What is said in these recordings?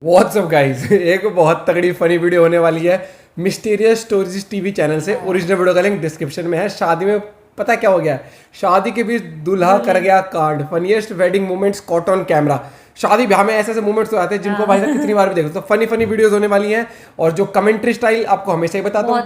WhatsApp guys एक बहुत तगड़ी फनी वीडियो होने वाली है मिस्टीरियस स्टोरीज टीवी चैनल से। ओरिजिनल वीडियो का लिंक डिस्क्रिप्शन में है। शादी में पता क्या हो गया, शादी के बीच दूल्हा कर गया कांड। Funniest wedding moments caught on camera. शादी ब्याह में ऐसे ऐसे मोमेंट्स हो जाते हैं जिनको भाई साहब कितनी बार भी देखो। तो फनी फनी वीडियोस होने वाली हैं और जो कमेंट्री स्टाइल आपको हमेशा ही बताता हूँ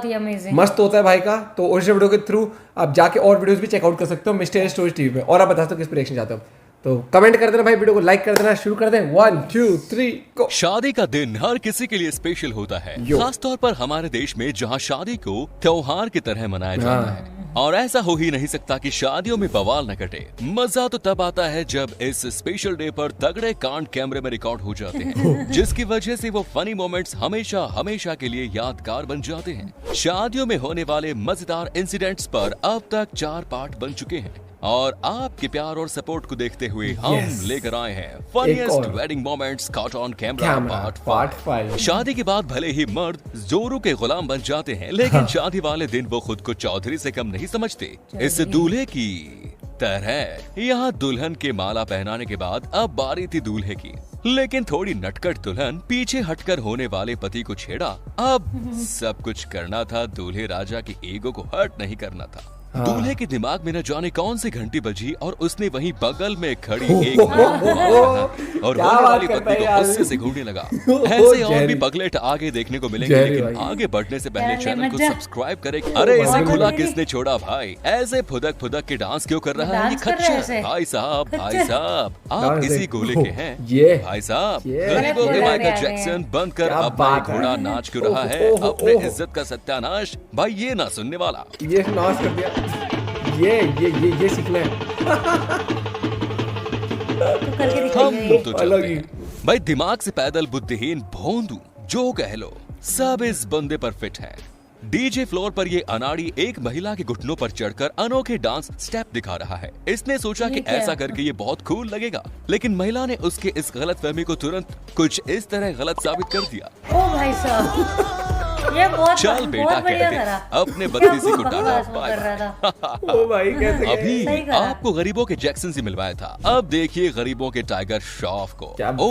मस्त होता है भाई का। तो ओरिजिनल वीडियो के थ्रू आप जाके और वीडियोस भी चेकआउट कर सकते हो मिस्टीरियस स्टोरीज टीवी पे। और आप बता सकते हो किस पर रिएक्शन चाहते हो तो कमेंट कर देना भाई, वीडियो को लाइक कर देना। शुरू कर दें 1 2 3 गो। शादी का दिन हर किसी के लिए स्पेशल होता है, खासतौर पर हमारे देश में जहां शादी को त्योहार की तरह मनाया जाता है। और ऐसा हो ही नहीं सकता कि शादियों में बवाल न कटे। मजा तो तब आता है जब इस स्पेशल डे पर तगड़े कांड कैमरे में रिकॉर्ड हो जाते हैं जिसकी वजह से वो फनी मोमेंट्स हमेशा हमेशा के लिए यादगार बन जाते हैं। शादियों में होने वाले मजेदार इंसिडेंट्स पर अब तक 4 पार्ट बन चुके हैं और आपके प्यार और सपोर्ट को देखते हुए हम लेकर आए हैं funniest wedding moments caught on camera part 5। शादी के बाद भले ही मर्द जोरू के गुलाम बन जाते हैं, लेकिन शादी वाले दिन वो खुद को चौधरी से कम नहीं समझते। इस दूल्हे की तरह यहाँ दुल्हन के माला पहनाने के बाद अब बारी थी दूल्हे की, लेकिन थोड़ी नटखट दुल्हन पीछे हटकर होने वाले पति को छेड़ा। अब सब कुछ करना था, दूल्हे राजा की ईगो को हर्ट नहीं करना था। दूल्हे के दिमाग में न जाने कौन सी घंटी बजी और उसने वहीं बगल में खड़ी एक और होने वाली पत्नी को गुस्से से घूरने लगा। ऐसे और भी पगलेट आगे देखने को मिलेंगे, लेकिन आगे बढ़ने से पहले चैनल को सब्सक्राइब करें। अरे इसे खुला किसने छोड़ा भाई? ऐसे फुदक फुदक के डांस क्यों कर रहा है ये खच्चर? भाई साहब आप इसी गोले के हैं भाई साहब। गरीबों के माइकल जैक्सन बनकर अपना घोड़ा नाच क्यों रहा है? अपने इज्जत का सत्यानाश भाई ये ना सुनने वाला। ये नाश कर दिया। ये सीखना है। हम तो चलते हैं भाई, दिमाग से पैदल बुद्धिहीन भोंदू जो कह लो सब इस बंदे पर फिट है। डीजे फ्लोर पर ये अनाड़ी एक महिला के घुटनों पर चढ़कर अनोखे डांस स्टेप दिखा रहा है। इसने सोचा कि ऐसा करके ये बहुत कूल लगेगा, लेकिन महिला ने उसके इस गलतफहमी को तुरंत कुछ इस तरह गलत साबित कर दिया। ओ भाई साहब ये चल बेटा कहते अपने बत्तीसी को डांटा। ओ भाई कैसे अभी आपको गरीबों के जैक्सन से मिलवाया था, अब देखिए गरीबों के टाइगर श्रॉफ को। ओ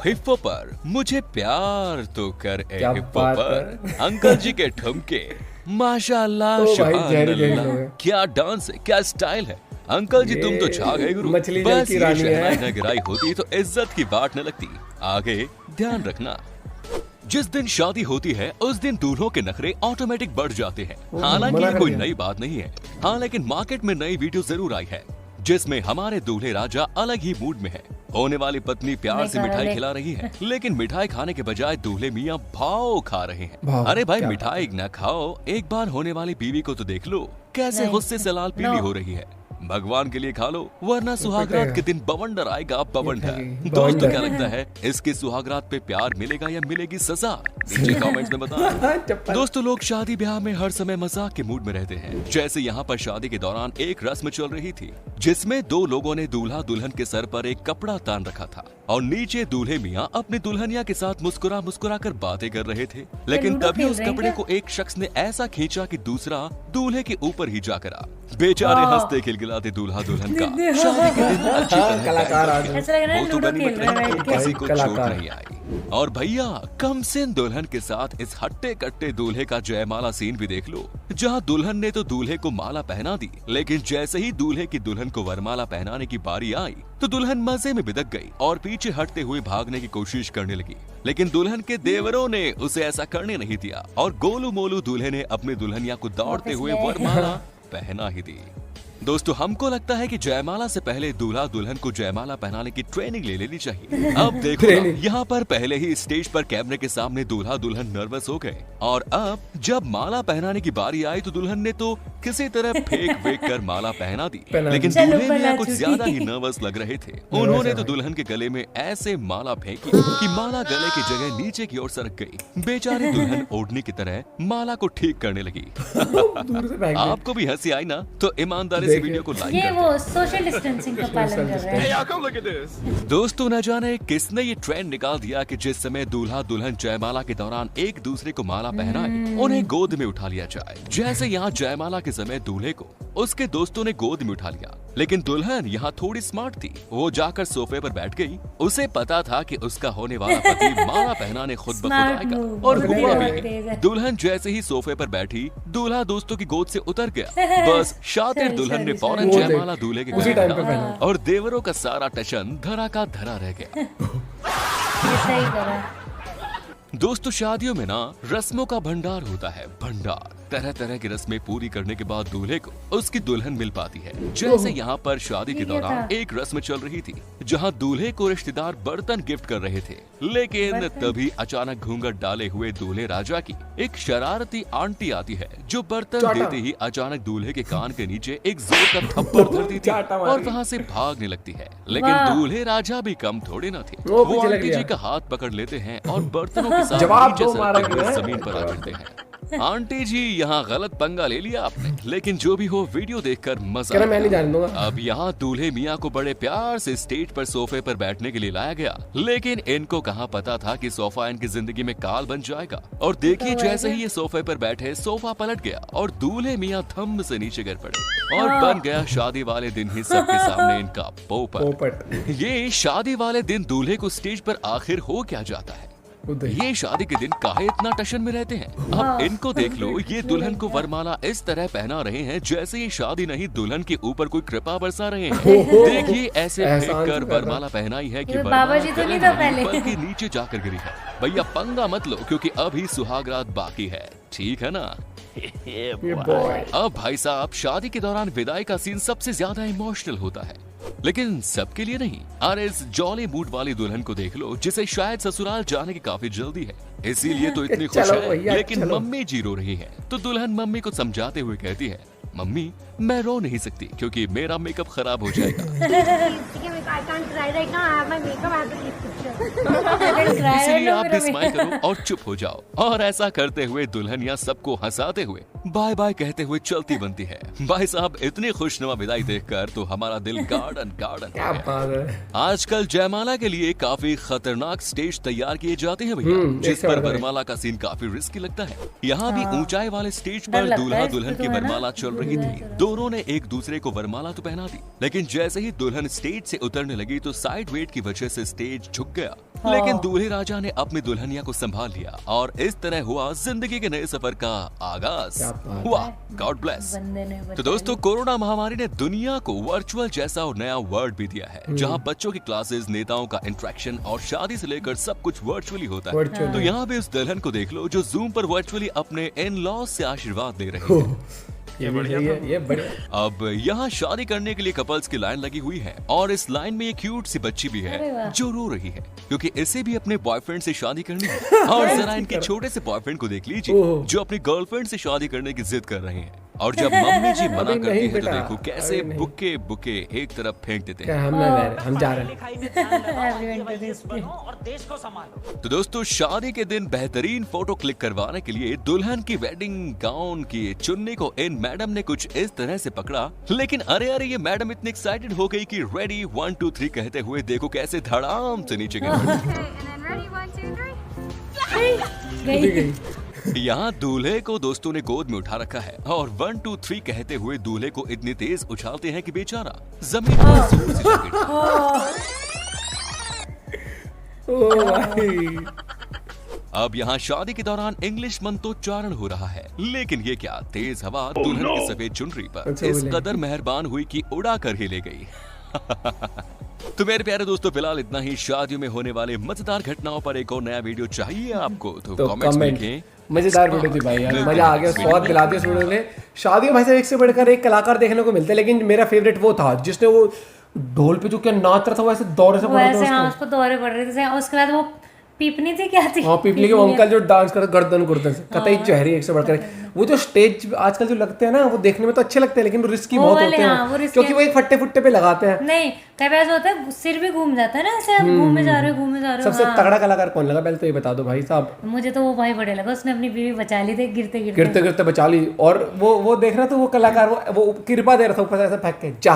हिप्पो पर मुझे प्यार तो कर ए हिप्पो पर। अंकल जी के ठुमके माशाल्लाह सुभान, क्या डांस है, क्या स्टाइल है। अंकल जी तुम तो छा गए गुरु। मछली जल की रानी है। गिराई होती तो इज्जत की बाट न लगती। आगे ध्यान रखना, जिस दिन शादी होती है उस दिन दूल्हों के नखरे ऑटोमेटिक बढ़ जाते हैं। हालांकि ये कोई नई बात नहीं है। हाँ, लेकिन मार्केट में नई वीडियो जरूर आई है जिसमें हमारे दूल्हे राजा अलग ही मूड में है। होने वाली पत्नी प्यार से मिठाई खिला रही है, लेकिन मिठाई खाने के बजाय दूल्हे मियाँ भाव खा रहे हैं। अरे भाई मिठाई न खाओ, एक बार होने वाली बीवी को तो देख लो कैसे गुस्से से लाल पीली हो रही है। भगवान के लिए खा लो वरना सुहागरात के दिन बवंडर आएगा बवंडर। दोस्तों क्या लगता है इसके सुहागरात पे प्यार मिलेगा या मिलेगी सजा? नीचे कमेंट्स में बताएं। दोस्तों लोग शादी ब्याह में हर समय मजाक के मूड में रहते हैं। जैसे यहाँ पर शादी के दौरान एक रस्म चल रही थी जिसमें 2 लोगों ने दूल्हा दुल्हन के सर पर एक कपड़ा तान रखा था और नीचे दूल्हे मियाँ अपनी दुल्हनिया के साथ मुस्कुरा मुस्कुरा कर बातें कर रहे थे। लेकिन तभी उस कपड़े को एक शख्स ने ऐसा खींचा कि दूसरा दूल्हे के ऊपर ही जा करा। बेचारे हंसते खिलखिलाते दूल्हा दुल्हन का शादी के दिन अच्छी तरह वो तो बनी बट किसी को चोट नहीं आई। और भैया कमसिन दुल्हन के साथ इस हट्टे कट्टे दूल्हे का जयमाला सीन भी देख लो, जहां दुल्हन ने तो दूल्हे को माला पहना दी, लेकिन जैसे ही दूल्हे की दुल्हन को वरमाला पहनाने की बारी आई तो दुल्हन मजे में बिदक गई और पीछे हटते हुए भागने की कोशिश करने लगी। लेकिन दुल्हन के देवरों ने उसे ऐसा करने नहीं दिया और गोलू मोलू दूल्हे ने अपनी दुल्हनिया को दौड़ते हुए वरमाला पहना ही दी। दोस्तों हमको लगता है कि जयमाला से पहले दूल्हा दुल्हन को जयमाला पहनाने की ट्रेनिंग ले लेनी चाहिए। अब देखो यहाँ पर पहले ही स्टेज पर कैमरे के सामने दूल्हा दुल्हन नर्वस हो गए और अब जब माला पहनाने की बारी आई तो दुल्हन ने तो किसी तरह फेंक वेक कर माला पहना दी। लेकिन दूल्हे मियां कुछ ज्यादा ही नर्वस लग रहे थे। उन्होंने तो दुल्हन के गले में ऐसे माला फेंकी कि माला गले की जगह नीचे की ओर सरक गई। बेचारी दुल्हन ओढ़नी की तरह माला को ठीक करने लगी। आपको भी हंसी आई ना? तो ईमानदारी से वीडियो को लाइक ये वो सोशल डिस्टेंसिंग का पालन कर रहे हैं। दोस्तों न जाने किसने ये ट्रेंड निकाल दिया कि जिस समय दूल्हा दुल्हन जयमाला के दौरान एक दूसरे को माला पहनाए उन्हें गोद में उठा लिया जाए। जैसे यहाँ जयमाला के समय दूल्हे को उसके दोस्तों ने गोद में उठा लिया, लेकिन दुल्हन यहाँ थोड़ी स्मार्ट थी। वो जाकर सोफे पर बैठ गई। उसे पता था कि उसका होने वाला पति माला पहनाने खुद ब खुद Smart आएगा move, और बुद्धि हुआ बहुत भी। तेज है। दुल्हन जैसे ही सोफे पर बैठी, दूल्हा दोस्तों की गोद से उतर गया। बस शातिर दुल्हन ने फौरन वो देख, जयमाला दूल्हे के उसी गले टाइम पे में डाला पहना। और देवरों का सारा टशन धरा का धरा रह गया। ये सही करा। दोस्तों शादियों में ना रस्मों का भंडार होता है, भंडार। तरह तरह की रस्में पूरी करने के बाद दूल्हे को उसकी दुल्हन मिल पाती है। जैसे यहाँ पर शादी के ये क्या दौरान था? एक रस्म चल रही थी जहाँ दूल्हे को रिश्तेदार बर्तन गिफ्ट कर रहे थे, लेकिन बर्तन? तभी अचानक घूंघट डाले हुए दूल्हे राजा की एक शरारती आंटी आती है जो बर्तन चाटा। देते ही अचानक दूल्हे के कान के नीचे एक जोर का थप्पड़ धर देती है चाटा मार और दी। वहाँ से भागने लगती है। लेकिन वाह। दूल्हे राजा भी कम थोड़े न थे। वो वो पीछे लग आंटी गया। जी का हाथ पकड़ लेते हैं और बर्तनों के साथ जवाब नीचे दो सरकते मारा हुए गया। जमीन पर आ गिरते हैं। आंटी जी यहाँ गलत पंगा ले लिया आपने, लेकिन जो भी हो वीडियो देखकर मजा कह रहा मैं आया। नहीं जाने दूंगा। अब यहाँ दूल्हे मियाँ को बड़े प्यार से स्टेज पर सोफे पर बैठने के लिए लाया गया, लेकिन इनको कहाँ पता था कि सोफा इनकी जिंदगी में काल बन जाएगा। और देखिए तो जैसे वैसे- ही ये सोफे पर बैठे, सोफा पलट गया और दूल्हे मियाँ थम से नीचे गिर पड़े और बन गया शादी वाले दिन ही सबके सामने इनका पोपट। पोपट। ये शादी वाले दिन दूल्हे को स्टेज पर आखिर हो क्या जाता है? ये शादी के दिन काहे इतना टशन में रहते हैं? अब इनको देख लो, ये दुल्हन को वरमाला इस तरह पहना रहे हैं जैसे ये शादी नहीं दुल्हन के ऊपर कोई कृपा बरसा रहे हैं। देखिए ऐसे एहसान फेंक कर तो कर रहा। वरमाला पहनाई है कि ये वरमाला बाबा जी तो गले नहीं में था पहले। बल्कि नीचे जाकर गिरी है। भैया पंगा मत लो क्योंकि अभी सुहागरात बाकी है, ठीक है ना? ये बॉय। अब भाई साहब शादी के दौरान विदाई का सीन सबसे ज्यादा इमोशनल होता है, लेकिन सबके लिए नहीं। अरे इस जॉली मूड वाली दुल्हन को देख लो जिसे शायद ससुराल जाने की काफी जल्दी है, इसीलिए तो इतनी खुश चलो है। भैया, लेकिन चलो। मम्मी जी रो रही है तो दुल्हन मम्मी को समझाते हुए कहती है, मम्मी मैं रो नहीं सकती क्योंकि मेरा मेकअप खराब हो जाएगा। I can't cry right now. I have my makeup. I have to take picture. इसीलिए आप भी स्माइल करो और चुप हो जाओ। और ऐसा करते हुए दुल्हनिया सबको हंसाते हुए बाय बाय कहते हुए चलती बनती है। भाई साहब इतनी खुशनुमा विदाई देखकर तो हमारा दिल गार्डन गार्डन क्या हो गया। बात है। आजकल जयमाला के लिए काफी खतरनाक स्टेज तैयार किए जाते हैं भैया, जिस इससे पर बढ़कर। वरमाला का सीन काफी रिस्की लगता है। यहाँ भी ऊंचाई वाले स्टेज डर पर लगता दूल्हा है दुल्हन इसको की तो, है ना? वरमाला चल रही थी। दोनों ने एक दूसरे को वरमाला तो पहना दी, लेकिन जैसे ही दुल्हन स्टेज से उतरने लगी तो साइड वेट की वजह से स्टेज झुक गया। लेकिन दूल्हे राजा ने अपनी दुल्हनिया को संभाल लिया और इस तरह हुआ जिंदगी के नए सफर का आगाज। क्या बात वाह, गॉड ब्लेस। बंदे ने तो दोस्तों कोरोना महामारी ने दुनिया को वर्चुअल जैसा और नया वर्ल्ड भी दिया है, जहां बच्चों की क्लासेस, नेताओं का इंटरेक्शन और शादी से लेकर सब कुछ वर्चुअली होता है। Virtually। तो यहाँ भी उस दुल्हन को देख लो जो जूम पर वर्चुअली अपने इन लॉज से आशीर्वाद ले रही है। ये बढ़िया। ये बढ़िया। अब यहाँ शादी करने के लिए कपल्स की लाइन लगी हुई है और इस लाइन में एक क्यूट सी बच्ची भी अरे है वाह। जो रो रही है क्योंकि इसे भी अपने बॉयफ्रेंड से शादी करनी है। और जरा इनके छोटे से बॉयफ्रेंड को देख लीजिए ओहो। जो अपनी गर्लफ्रेंड से शादी करने की जिद कर रहे हैं। और जब मम्मी जी मना अभी करती नहीं है तो बेटा, देखो कैसे अभी नहीं। बुके बुके एक तरफ फेंक देते हैं। क्या हम ना रह रहे, हम जा रहे हैं। लिखाई में ध्यान लगाओ, Everyone to devices this बनो और देश को संभालो। तो दोस्तों शादी के दिन बेहतरीन फोटो क्लिक करवाने के लिए दुल्हन की वेडिंग गाउन की चुन्नी को इन मैडम ने कुछ इस तरह से पकड़ा, लेकिन अरे अरे ये मैडम इतनी एक्साइटेड हो गई कि रेडी 1 2 3 कहते हुए देखो कैसे धड़ाम से नीचे गिर पड़ी। Okay, and then ready, 1, 2, 3. खुद ही गई। यहाँ दूल्हे को दोस्तों ने गोद में उठा रखा है और 1 2 3 कहते हुए दूल्हे को इतनी तेज उछालते हैं कि बेचारा जमीन पर जोर से जा गिरा। ओ भाई। अब यहाँ शादी के दौरान इंग्लिश मंत्रोच्चारण हो रहा है, लेकिन ये क्या तेज हवा दुल्हन की सफेद चुनरी पर अच्छा, इस बोले। कदर मेहरबान हुई कि उड़ा कर ही ले गई। तो मेरे प्यारे दोस्तों फिलहाल इतना ही। शादियों में होने वाले मजेदार घटनाओं पर एक और नया वीडियो चाहिए आपको तो तो कमेंट्स में कमेंट। लिखें। मजेदार वीडियो थी भाई यार, बिल्कुल, मजा आ गया। बिल्कुल। स्वाद दिलाते इस वीडियो ने। शादी में भाई साहब एक से बढ़कर एक कलाकार देखने को मिलते हैं, लेकिन मेरा फेवरेट वो था जिसने वो ढोल पे जो क्या नाच रहा था, वैसे दौरे से वो पड़ ऐसे रहा हाँ था उसको दौरे पड़ रहे थे। उसके बाद वो पीपनी थी क्या थी? हाँ पीपली के वो अंकल जो डांस करते गर्दन गुर्दन से कतई चेहरे एक से बढ़कर। वो जो स्टेज आजकल जो लगते हैं ना वो देखने में तो अच्छे लगते हैं, लेकिन वो रिस्की वो बहुत वाले, होते हाँ, वो हैं risky क्योंकि वो एक फट्टे फुट्टे पे लगाते हैं। नहीं कई बार ऐसा होता है सिर भी घूम जाता है ना, ऐसे आप घूमे जा रहे हो घूमे जा रहे हो। सबसे हाँ। तगड़ा कलाकार कौन लगा पहले तो ये बता दो भाई साहब। मुझे तो वो भाई बड़े लगा, उसने अपनी बीवी बचा ली थी गिरते गिरते। गिरते गिरते बचा ली। और वो देख रहा था वो कलाकार वो कृपा दे रहा था ऊपर से ऐसा फेंक के जा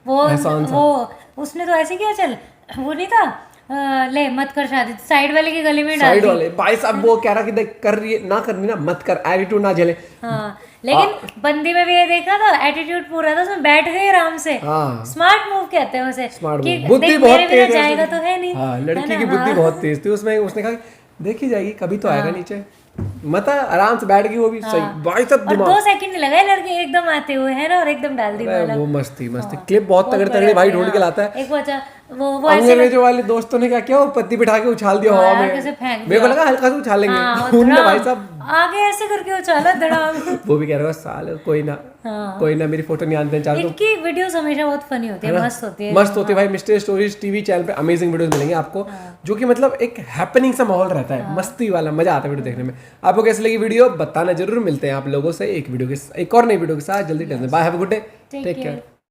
वो एहसान सा। वो उसने तो ऐसे किया, चल वो नहीं था ले मत कर शादी, साइड वाले की गली में डाल साइड दी। वाले भाई साहब वो कह रहा कि देख कर रही है ना, करनी ना मत कर, एटीट्यूड ना झेले। हाँ लेकिन बंदी में भी ये देखा था, एटीट्यूड पूरा था, उसमें बैठ गई आराम से। हाँ स्मार्ट मूव कहते हैं उसे, स्मार्ट कि बुद्धि देख बहुत मेरे बिना तेज है जाएगा उसकी। तो है नहीं। हाँ है लड़की ना? की बुद्धि हाँ। बहुत तेज थी उसमें, उसने कहा देखी जाएगी कभी तो आएगा नीचे, मत आराम से बैठ गई वो भी सही भाई साहब और दिमाग। 2 सेकंड नहीं लगाए लड़के एकदम आते हुए है ना, और एकदम डाल दी अरे माला। वो मस्ती क्लिप बहुत तगड़े तगड़े भाई ढूंढ के लाता है। एक बचा वो ऐसे अंग्रेजों वाले दोस्तों ने क्या किया, वो पत्ती बिठा के उछाल दिया हवा यार, में, कैसे फेंक मेरे को दिया। लगा हल्का सा उछालेंगे, हाँ, उनने धड़ाम। भाई साहब आगे ऐसे करके उछाला धड़ाम। वो भी कह रहा है साले कोई ना हाँ। कोई ना मेरी फोटो नहीं आने देना चाहता हूं। इनकी वीडियोस हमेशा बहुत फनी होती है, मस्त होती है। मस्त होती है भाई। मिस्टर स्टोरीज टीवी चैनल पे अमेजिंग वीडियोस मिलेंगे आपको, जो कि मतलब एक हैपनिंग सा माहौल रहता है, मस्ती वाला, मजा आता है वीडियो देखने में। आपको कैसी लगी वीडियो बताना जरूर। मिलते हैं आप लोगों से एक और नई वीडियो के साथ जल्दी। Bye, have a good day, take care.